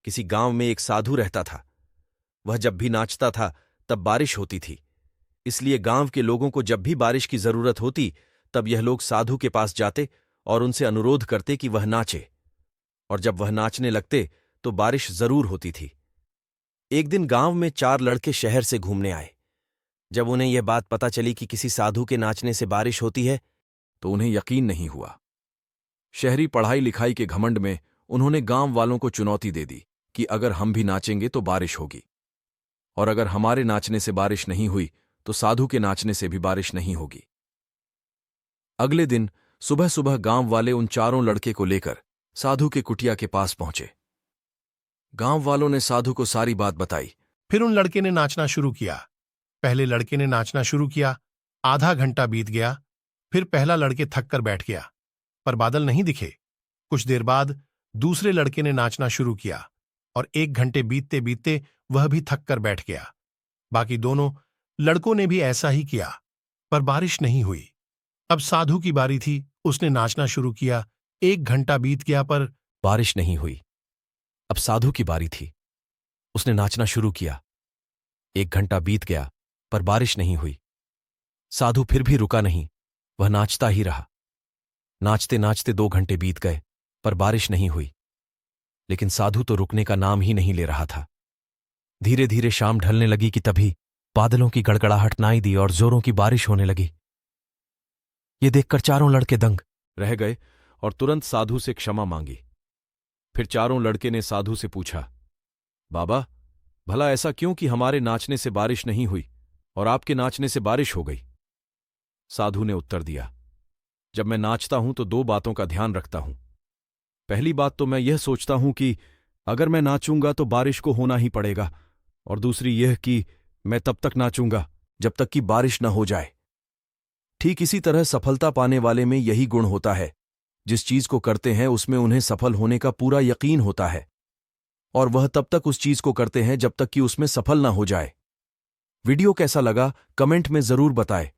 किसी गांव में एक साधु रहता था। वह जब भी नाचता था तब बारिश होती थी। इसलिए गांव के लोगों को जब भी बारिश की जरूरत होती तब यह लोग साधु के पास जाते और उनसे अनुरोध करते कि वह नाचे, और जब वह नाचने लगते तो बारिश जरूर होती थी। एक दिन गांव में 4 लड़के शहर से घूमने आए। जब उन्हें यह बात पता चली कि किसी साधु के नाचने से बारिश होती है तो उन्हें यकीन नहीं हुआ। शहरी पढ़ाई लिखाई के घमंड में उन्होंने गांव वालों को चुनौती दे दी कि अगर हम भी नाचेंगे तो बारिश होगी, और अगर हमारे नाचने से बारिश नहीं हुई तो साधु के नाचने से भी बारिश नहीं होगी। अगले दिन सुबह सुबह गांव वाले उन 4 लड़के को लेकर साधु के कुटिया के पास पहुंचे। गांव वालों ने साधु को सारी बात बताई। फिर उन लड़के ने नाचना शुरू किया। पहले लड़के ने नाचना शुरू किया, आधा घंटा बीत गया। फिर पहला लड़के थक कर बैठ गया, पर बादल नहीं दिखे। कुछ देर बाद दूसरे लड़के ने नाचना शुरू किया और 1 घंटे बीतते बीतते वह भी थक कर बैठ गया। बाकी दोनों लड़कों ने भी ऐसा ही किया, पर बारिश नहीं हुई। अब साधु की बारी थी। उसने नाचना शुरू किया। 1 घंटा बीत गया, पर बारिश नहीं हुई। अब साधु की बारी थी। उसने नाचना शुरू किया। 1 घंटा बीत गया, पर बारिश नहीं हुई। साधु फिर भी रुका नहीं, वह नाचता ही रहा। नाचते नाचते 2 घंटे बीत गए, पर बारिश नहीं हुई। लेकिन साधु तो रुकने का नाम ही नहीं ले रहा था। धीरे धीरे शाम ढलने लगी कि तभी बादलों की गड़गड़ाहट नाई दी और जोरों की बारिश होने लगी। ये देखकर 4 लड़के दंग रह गए और तुरंत साधु से क्षमा मांगी। फिर 4 लड़के ने साधु से पूछा, बाबा, भला ऐसा क्यों कि हमारे नाचने से बारिश नहीं हुई और आपके नाचने से बारिश हो गई? साधु ने उत्तर दिया, जब मैं नाचता हूं तो 2 बातों का ध्यान रखता हूं। पहली बात तो मैं यह सोचता हूं कि अगर मैं नाचूंगा तो बारिश को होना ही पड़ेगा, और दूसरी यह कि मैं तब तक नाचूंगा जब तक कि बारिश न हो जाए। ठीक इसी तरह सफलता पाने वाले में यही गुण होता है। जिस चीज को करते हैं उसमें उन्हें सफल होने का पूरा यकीन होता है, और वह तब तक उस चीज को करते हैं जब तक कि उसमें सफल न हो जाए। वीडियो कैसा लगा कमेंट में जरूर बताएं।